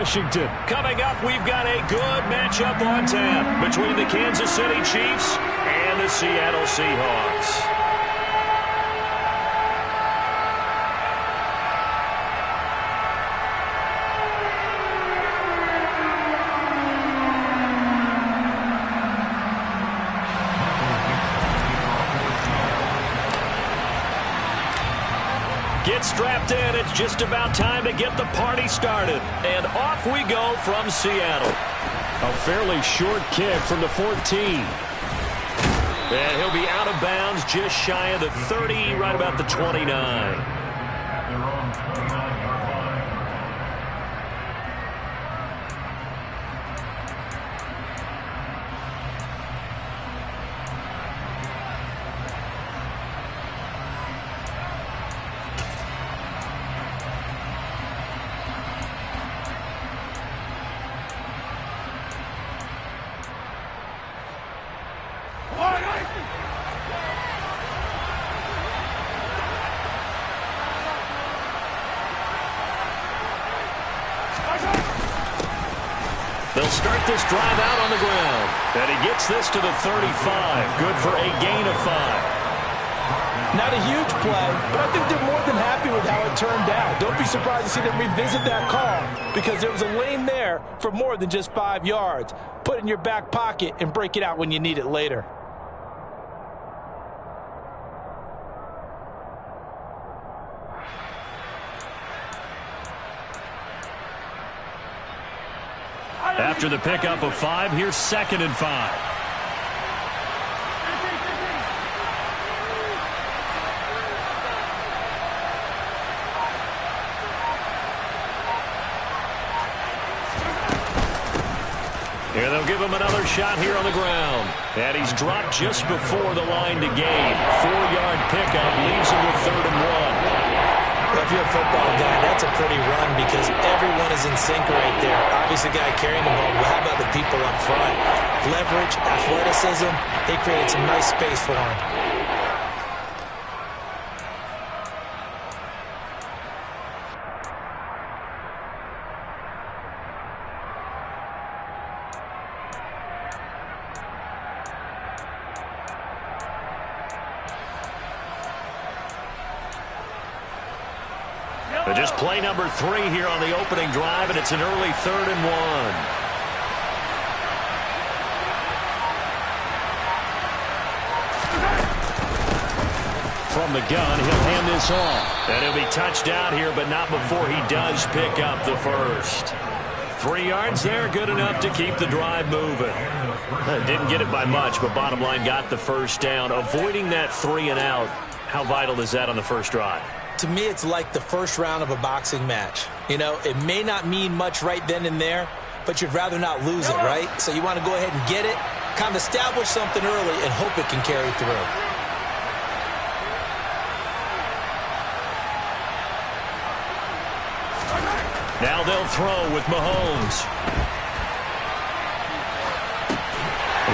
Washington. Coming up, we've got a good matchup on tap between the Kansas City Chiefs and the Seattle Seahawks. Get strapped in. It's just about time to get the party started. And off we go from Seattle. A fairly short kick from the 14. And he'll be out of bounds just shy of the 30, right about the 29. They'll start this drive out on the ground. And he gets this to the 35. Good for a gain of 5. Not a huge play, but I think they're more than happy with how it turned out. Don't be surprised to see them revisit that call because there was a lane there for more than just 5 yards. Put it in your back pocket and break it out when you need it later. After the pickup of 5, here's 2nd and 5. Here they'll give him another shot here on the ground. And he's dropped just before the line to gain. 4-yard pickup leaves him with 3rd and 1. If you're a football guy, that's a pretty run because everyone is in sync right there. Obviously, the guy carrying the ball, but how about the people up front? Leverage, athleticism, they created some nice space for him. But just play number 3 here on the opening drive, and it's an early 3rd and 1. From the gun, he'll hand this off. And he'll be touched down here, but not before he does pick up the first. 3 yards there, good enough to keep the drive moving. Didn't get it by much, but bottom line got the first down. Avoiding that 3 and out, how vital is that on the first drive? To me, it's like the first round of a boxing match. You know, it may not mean much right then and there, but you'd rather not lose it, right? So you want to go ahead and get it, kind of establish something early, and hope it can carry through. Now they'll throw with Mahomes.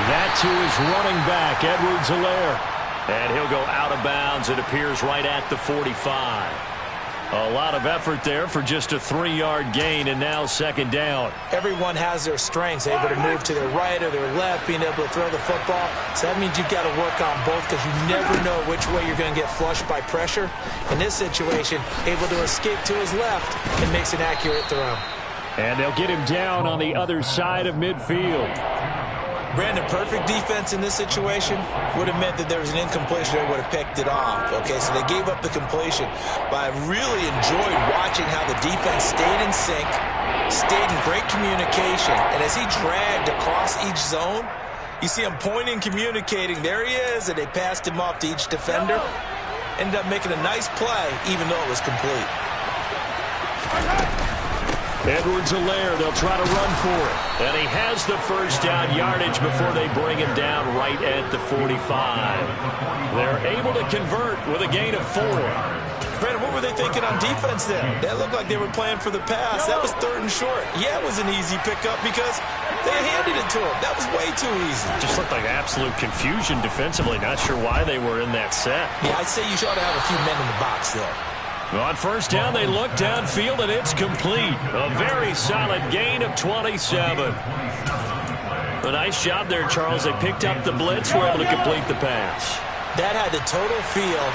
That to his running back, Edwards-Helaire. And he'll go out of bounds. It appears right at the 45. A lot of effort there for just a 3-yard gain, and now 2nd down. Everyone has their strengths, able to move to their right or their left, being able to throw the football. So that means you've got to work on both because you never know which way you're going to get flushed by pressure. In this situation, able to escape to his left and makes an accurate throw. And they'll get him down on the other side of midfield. Brandon, perfect defense in this situation would have meant that there was an incompletion. They would have picked it off. Okay, so they gave up the completion. But I really enjoyed watching how the defense stayed in sync, stayed in great communication. And as he dragged across each zone, you see him pointing, communicating. There he is, and they passed him off to each defender. Ended up making a nice play, even though it was complete. Edwards-Helaire, they'll try to run for it. And he has the first down yardage before they bring him down right at the 45. They're able to convert with a gain of 4. Brandon, what were they thinking on defense there? That looked like they were playing for the pass. That was 3rd and short. Yeah, it was an easy pickup because they handed it to him. That was way too easy. Just looked like absolute confusion defensively. Not sure why they were in that set. Yeah, I'd say you ought to have a few men in the box there. On first down, they look downfield, and it's complete. A very solid gain of 27. A nice job there, Charles. They picked up the blitz, were able to complete the pass. That had the total feel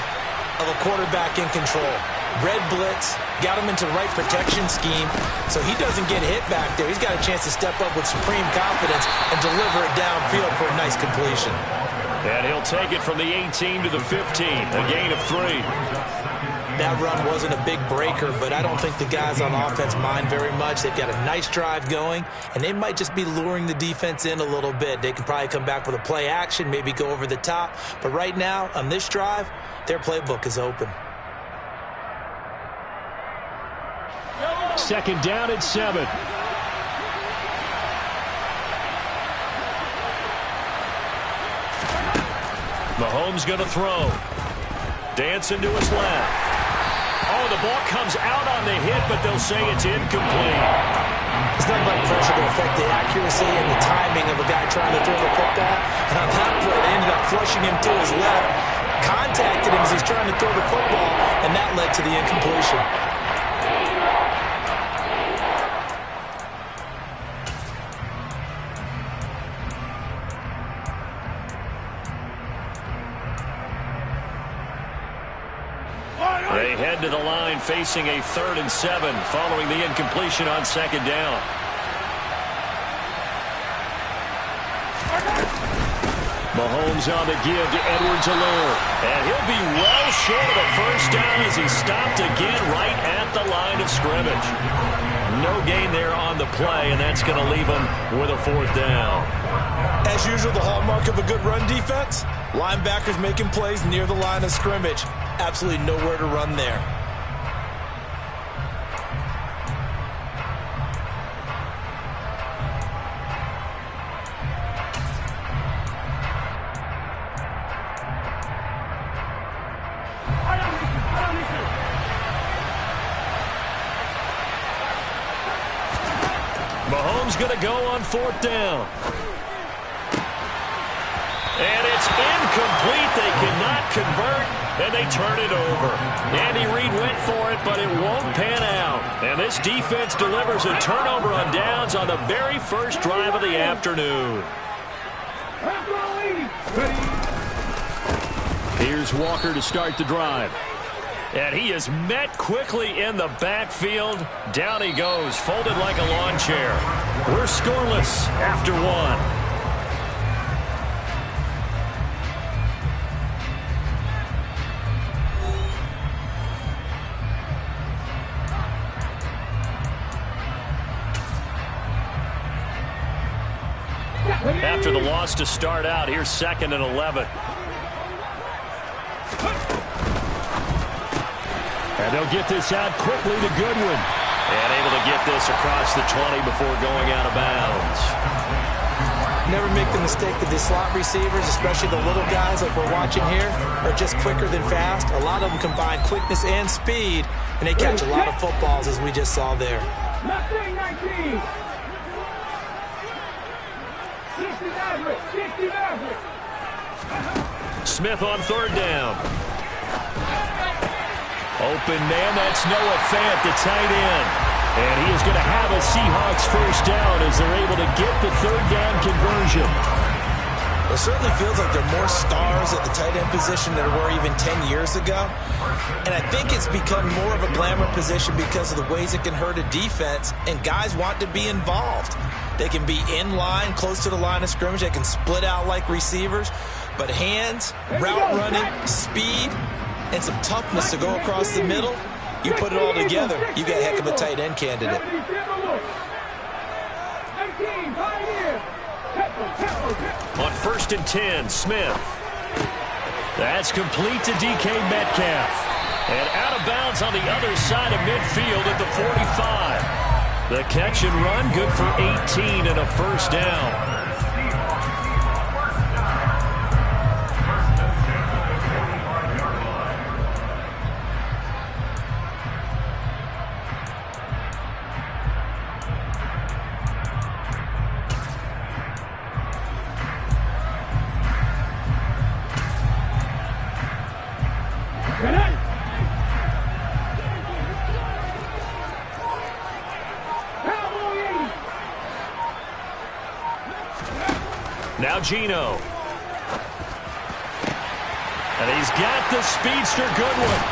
of a quarterback in control. Red blitz, got him into the right protection scheme, so he doesn't get hit back there. He's got a chance to step up with supreme confidence and deliver it downfield for a nice completion. And he'll take it from the 18 to the 15, a gain of 3. That run wasn't a big breaker, but I don't think the guys on offense mind very much. They've got a nice drive going, and they might just be luring the defense in a little bit. They can probably come back with a play action, maybe go over the top. But right now, on this drive, their playbook is open. Second down at 7. Mahomes going to throw. Dancing to his left. Oh, the ball comes out on the hit, but they'll say it's incomplete. It's not like pressure to affect the accuracy and the timing of a guy trying to throw the football. And on that play, they ended up flushing him to his left, contacted him as he's trying to throw the football, and that led to the incompletion. They head to the line facing a 3rd and 7 following the incompletion on second down. Mahomes on the give to Edwards-Helaire. And he'll be well short of the first down as he stopped again right at the line of scrimmage. No gain there on the play, and that's going to leave him with a 4th down. As usual, the hallmark of a good run defense, linebackers making plays near the line of scrimmage. Absolutely nowhere to run there. Mahomes going to go on 4th down. And it's incomplete. They cannot convert, and they turn it over. Andy Reid went for it, but it won't pan out. And this defense delivers a turnover on downs on the very first drive of the afternoon. Here's Walker to start the drive. And he is met quickly in the backfield. Down he goes, folded like a lawn chair. We're scoreless after 1. After the loss to start out, here's 2nd and 11. And they'll get this out quickly to Goodwin. And able to get this across the 20 before going out of bounds. Never make the mistake that the slot receivers, especially the little guys like we're watching here, are just quicker than fast. A lot of them combine quickness and speed, and they catch a lot of footballs, as we just saw there. Smith on 3rd down. Open man, that's Noah Fant, the tight end. And he is going to have a Seahawks first down as they're able to get the 3rd down conversion. It certainly feels like there are more stars at the tight end position than there were even 10 years ago. And I think it's become more of a glamour position because of the ways it can hurt a defense, and guys want to be involved. They can be in line, close to the line of scrimmage. They can split out like receivers. But hands, route running, speed, and some toughness to go across the middle, you put it all together, you got a heck of a tight end candidate. On 1st and 10, Smith. That's complete to DK Metcalf. And out of bounds on the other side of midfield at the 45. The catch and run, good for 18 and a first down. Now Geno. And he's got the speedster Goodwin.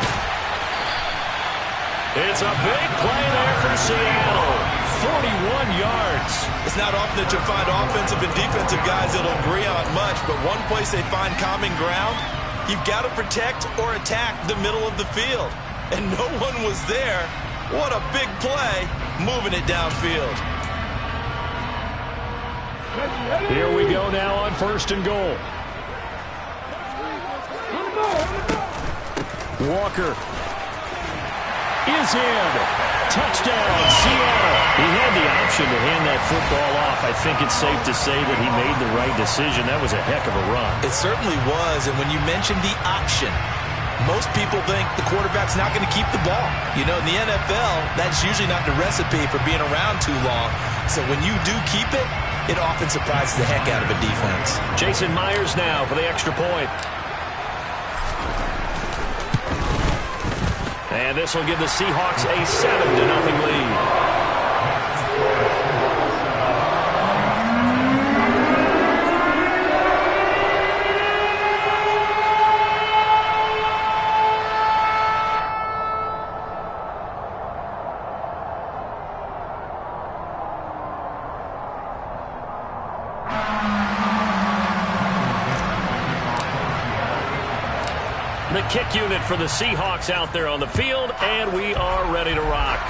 It's a big play there for Seattle. 41 yards. It's not often that you'll find offensive and defensive guys that'll agree on much, but one place they find common ground, you've got to protect or attack the middle of the field. And no one was there. What a big play, moving it downfield. Here we go now on 1st and goal. Walker is in. Touchdown, Seattle. He had the option to hand that football off. I think it's safe to say that he made the right decision. That was a heck of a run. It certainly was, and when you mentioned the option, most people think the quarterback's not going to keep the ball. You know, in the NFL, that's usually not the recipe for being around too long. So when you do keep it, it often surprises the heck out of a defense. Jason Myers now for the extra point. And this will give the Seahawks a 7-0 lead. The kick unit for the Seahawks out there on the field, and we are ready to rock.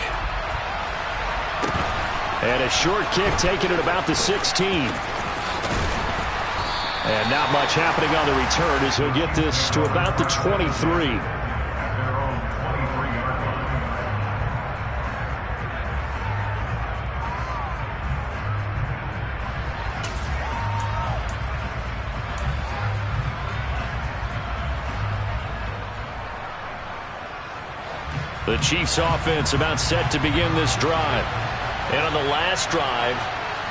And a short kick taken at about the 16. And not much happening on the return as he'll get this to about the 23. The Chiefs offense about set to begin this drive. And on the last drive,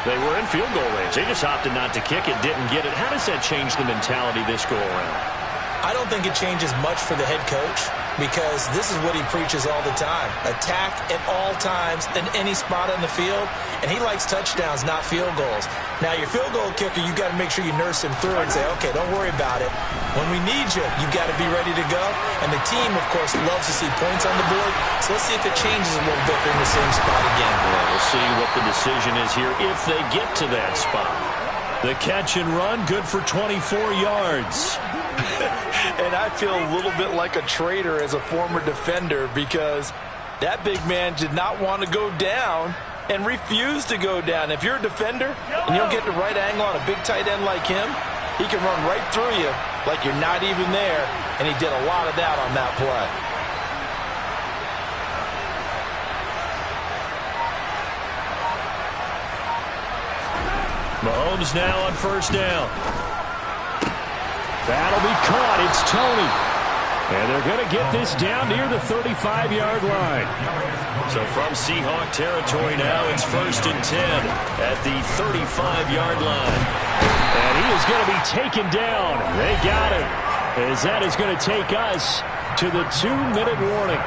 they were in field goal range. They just opted not to kick it, didn't get it. How does that change the mentality this go around? I don't think it changes much for the head coach because this is what he preaches all the time. Attack at all times in any spot on the field, and he likes touchdowns, not field goals. Now, your field goal kicker, you've got to make sure you nurse him through and say, okay, don't worry about it. When we need you, you've got to be ready to go. And the team, of course, loves to see points on the board, so let's see if it changes a little bit in the same spot again. Well, we'll see what the decision is here if they get to that spot. The catch and run, good for 24 yards. And I feel a little bit like a traitor as a former defender because that big man did not want to go down and refused to go down. If you're a defender and you don't get the right angle on a big tight end like him, he can run right through you like you're not even there, and he did a lot of that on that play. Mahomes now on 1st down. That'll be caught. It's Tony. And they're going to get this down near the 35-yard line. So from Seahawk territory now, it's 1st and 10 at the 35-yard line. And he is going to be taken down. They got him. As that is going to take us to the 2-minute warning.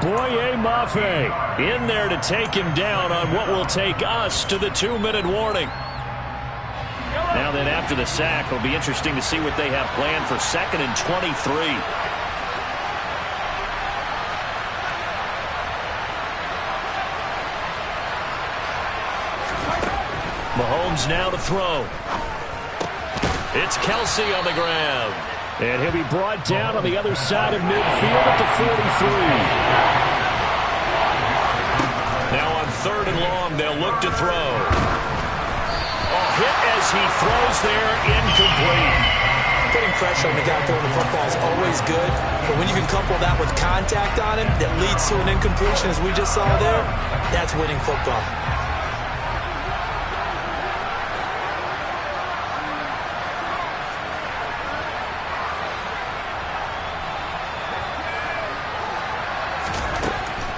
Boye Mafe in there to take him down on what will take us to the 2-minute warning. Now then, after the sack, it'll be interesting to see what they have planned for 2nd and 23. Mahomes now to throw. It's Kelsey on the ground. And he'll be brought down on the other side of midfield at the 43. Now on 3rd and long, they'll look to throw. Hit as he throws there, incomplete. Putting pressure on the guy throwing the football is always good, but when you can couple that with contact on him that leads to an incompletion, as we just saw there, that's winning football.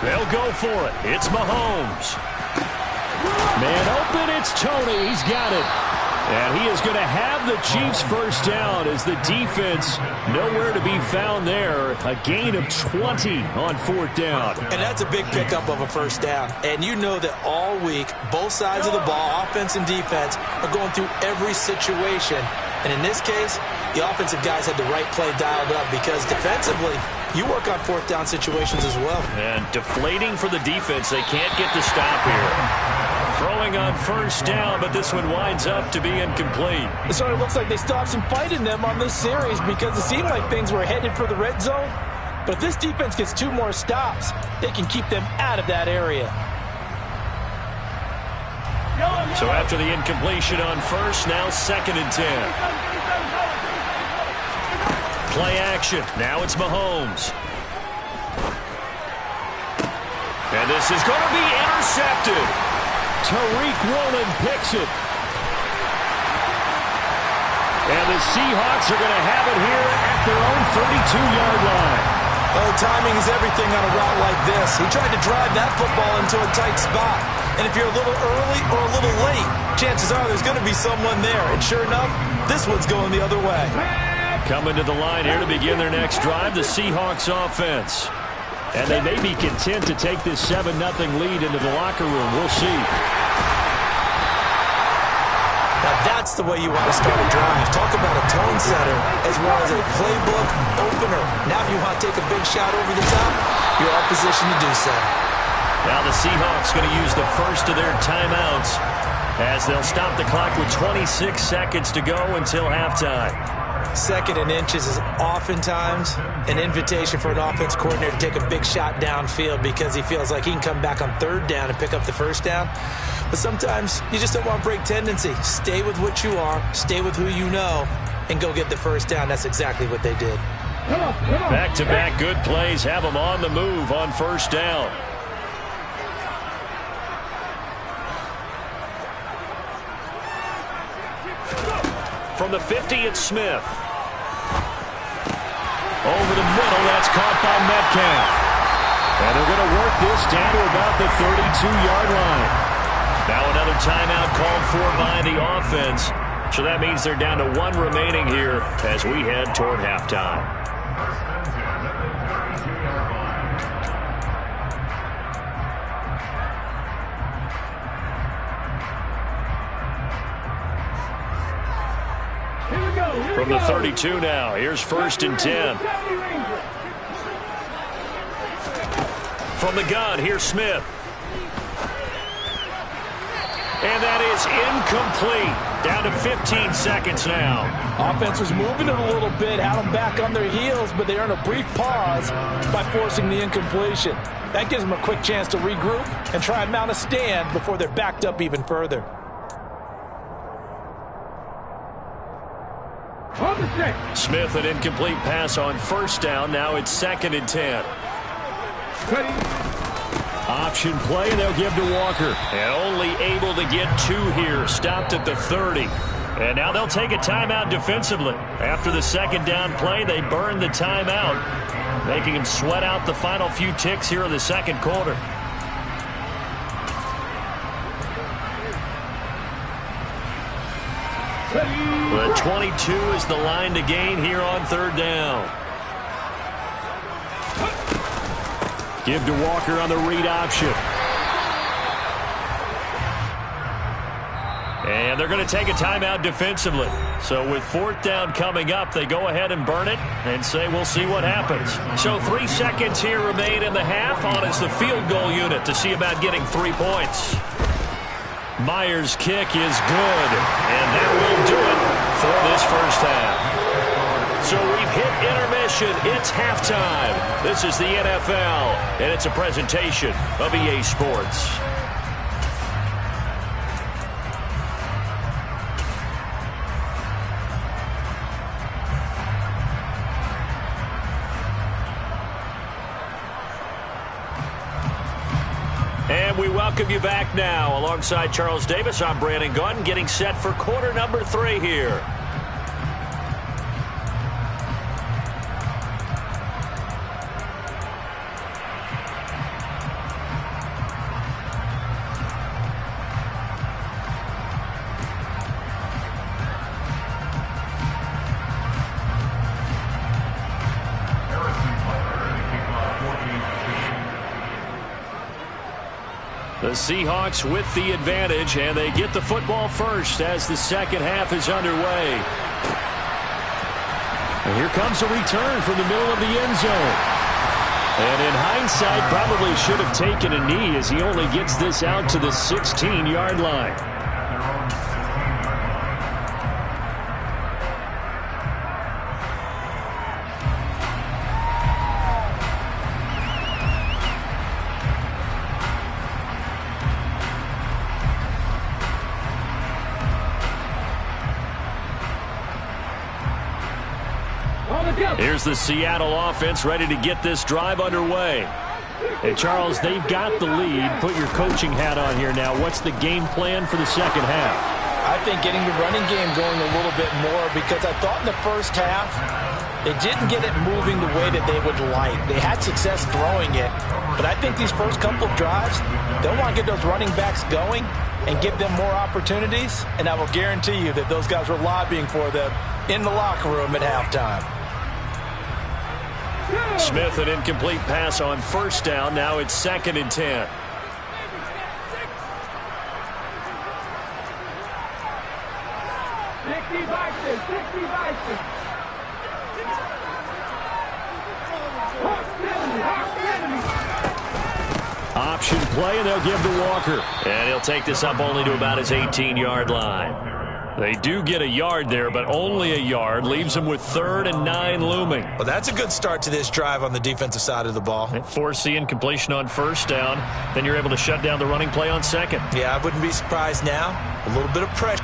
They'll go for it. It's Mahomes. Man open, it's Tony. He's got it. And he is going to have the Chiefs first down as the defense nowhere to be found there. A gain of 20 on fourth down. And that's a big pickup of a first down. And you know that all week, both sides of the ball, offense and defense, are going through every situation. And in this case, the offensive guys had the right play dialed up because defensively, you work on fourth down situations as well. And deflating for the defense. They can't get the stop here. Throwing on first down, but this one winds up to be incomplete. It sort of looks like they stopped some fight in them on this series because it seemed like things were headed for the red zone. But if this defense gets 2 more stops, they can keep them out of that area. So after the incompletion on first, now 2nd and 10. Play action. Now it's Mahomes. And this is going to be intercepted. Tariq Woolen picks it. And the Seahawks are going to have it here at their own 32-yard line. Oh, timing is everything on a route like this. He tried to drive that football into a tight spot. And if you're a little early or a little late, chances are there's going to be someone there. And sure enough, this one's going the other way. Coming to the line here to begin their next drive, the Seahawks offense. And they may be content to take this 7-0 lead into the locker room. We'll see. Now that's the way you want to start a drive. Talk about a tone setter as well as a playbook opener. Now if you want to take a big shot over the top, you're all positioned to do so. Now the Seahawks going to use the first of their timeouts as they'll stop the clock with 26 seconds to go until halftime. 2nd and inches is oftentimes an invitation for an offense coordinator to take a big shot downfield because he feels like he can come back on 3rd down and pick up the first down. But sometimes you just don't want to break tendency. Stay with what you are, stay with who you know, and go get the first down. That's exactly what they did. Back-to-back good plays have them on the move on first down. From the 50, it's Smith. Over the middle, that's caught by Metcalf. And they're going to work this down to about the 32-yard line. Now another timeout called for by the offense. So that means they're down to 1 remaining here as we head toward halftime. From the 32 now, here's 1st and 10. From the gun, here's Smith. And that is incomplete. Down to 15 seconds now. Offense was moving it a little bit, had them back on their heels, but they earned a brief pause by forcing the incompletion. That gives them a quick chance to regroup and try and mount a stand before they're backed up even further. Smith, an incomplete pass on first down. Now it's 2nd and 10. Option play, and they'll give to Walker. And only able to get 2 here. Stopped at the 30. And now they'll take a timeout defensively. After the 2nd down play, they burn the timeout, making them sweat out the final few ticks here in the 2nd quarter. The 22 is the line to gain here on 3rd down. Give to Walker on the read option. And they're going to take a timeout defensively. So with 4th down coming up, they go ahead and burn it and say we'll see what happens. So 3 seconds here remain in the half. On is the field goal unit to see about getting 3 points. Myers' kick is good, and that will do it for this first half. So we've hit intermission. It's halftime. This is the NFL, and it's a presentation of EA Sports. And we welcome you back now. Alongside Charles Davis, I'm Brandon Gaudin, getting set for quarter number 3 here. The Seahawks with the advantage, and they get the football first as the second half is underway. And here comes a return from the middle of the end zone. And in hindsight, probably should have taken a knee as he only gets this out to the 16-yard line. Here's the Seattle offense ready to get this drive underway. And Charles, they've got the lead. Put your coaching hat on here now. What's the game plan for the second half? I think getting the running game going a little bit more, because I thought in the first half they didn't get it moving the way that they would like. They had success throwing it, but I think these first couple of drives, they'll want to get those running backs going and give them more opportunities, and I will guarantee you that those guys were lobbying for them in the locker room at halftime. Smith, an incomplete pass on first down. Now it's 2nd and 10. Option play, and they'll give to Walker. And he'll take this up only to about his 18-yard line. They do get a yard there, but only a yard. Leaves them with 3rd and 9 looming. Well, that's a good start to this drive on the defensive side of the ball. Force the incompletion on first down. Then you're able to shut down the running play on second. Yeah, I wouldn't be surprised now. A little bit of pressure.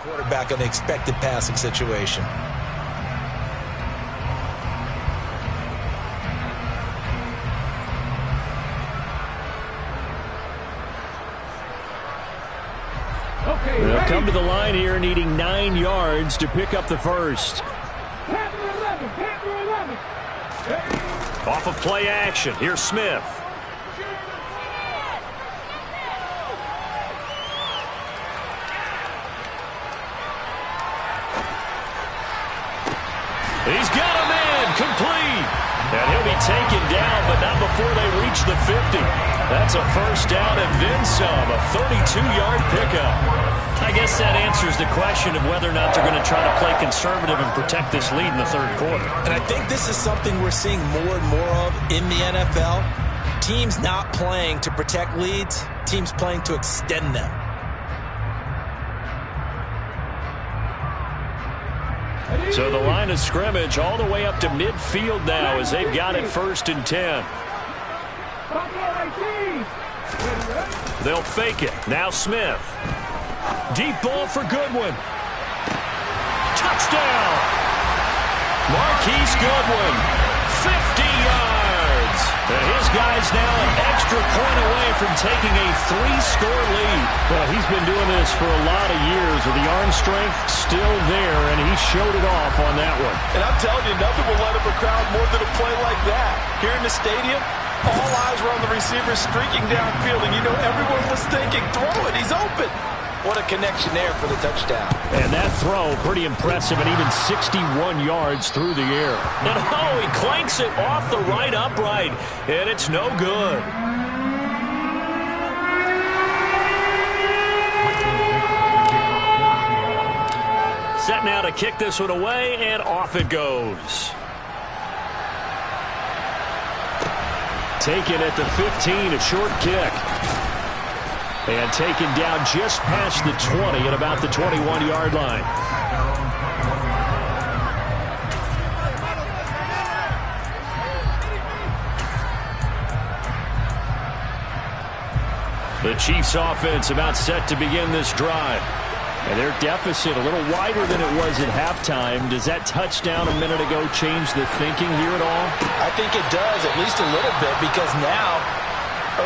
Quarterback on the expected passing situation. They'll come to the line here needing 9 yards to pick up the first. Off of play action. Here's Smith. He's got a man complete. And he'll be taken down, but not before they reach the 50. That's a first down and then some, a 32-yard pickup. I guess that answers the question of whether or not they're going to try to play conservative and protect this lead in the third quarter. And I think this is something we're seeing more and more of in the NFL. Teams not playing to protect leads, teams playing to extend them. So the line of scrimmage all the way up to midfield now as they've got it 1st and 10. They'll fake it. Now Smith. Deep ball for Goodwin. Touchdown. Marquise Goodwin. 50 yards. And his guy's now an extra point away from taking a 3-score lead. Well, he's been doing this for a lot of years with the arm strength still there, and he showed it off on that one. And I'm telling you, nothing will light up a crowd more than a play like that. Here in the stadium, all eyes were on the receiver streaking downfield, and you know everyone was thinking, throw it, he's open. What a connection there for the touchdown. And that throw, pretty impressive, and even 61 yards through the air. And oh, he clanks it off the right upright, and it's no good. Set now to kick this one away, and off it goes. Taken at the 15, a short kick. And taken down just past the 20 at about the 21-yard line. The Chiefs offense about set to begin this drive. And their deficit a little wider than it was at halftime. Does that touchdown a minute ago change the thinking here at all? I think it does, at least a little bit, because now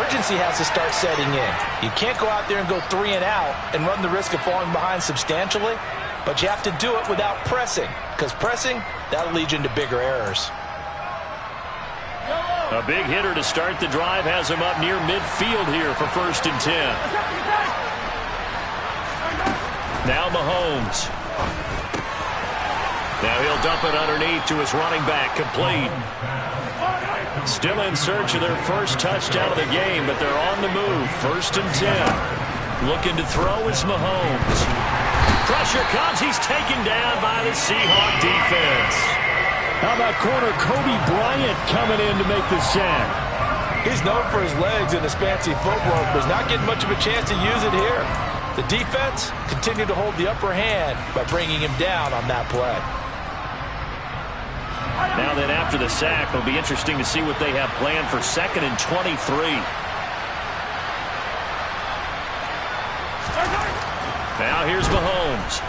urgency has to start setting in. You can't go out there and go 3 and out and run the risk of falling behind substantially, but you have to do it without pressing, because pressing, that'll lead you into bigger errors. A big hitter to start the drive has him up near midfield here for 1st and 10. Now Mahomes. Now he'll dump it underneath to his running back, complete. Still in search of their first touchdown of the game, but they're on the move. 1st and 10. Looking to throw is Mahomes. Pressure comes. He's taken down by the Seahawk defense. How about corner Kobe Bryant coming in to make the sack? He's known for his legs and his fancy footwork, but he's not getting much of a chance to use it here. The defense continued to hold the upper hand by bringing him down on that play. Now then, after the sack, it'll be interesting to see what they have planned for 2nd and 23. Now here's Mahomes.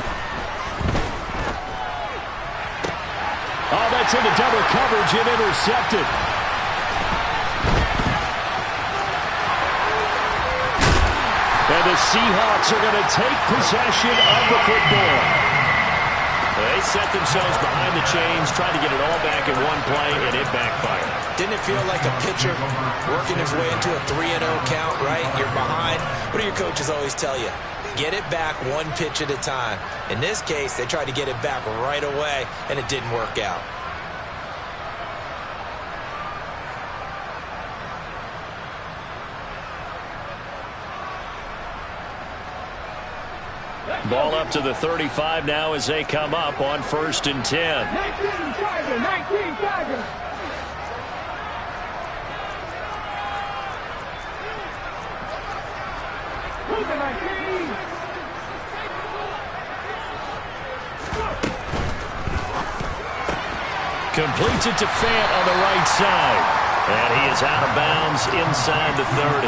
Oh, that's into double coverage and intercepted. And the Seahawks are going to take possession of the football. They set themselves behind the chains, trying to get it all back in one play, and it backfired. Didn't it feel like a pitcher working his way into a 3-0 count, right? You're behind. What do your coaches always tell you? Get it back one pitch at a time. In this case, they tried to get it back right away, and it didn't work out. Ball up to the 35 now as they come up on 1st and 10. 19 Tiger. Completes it to Fant on the right side. And he is out of bounds inside the 30.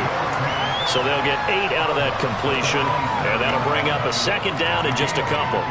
So they'll get 8 out of that completion, and that'll bring up a 2nd down in just a couple.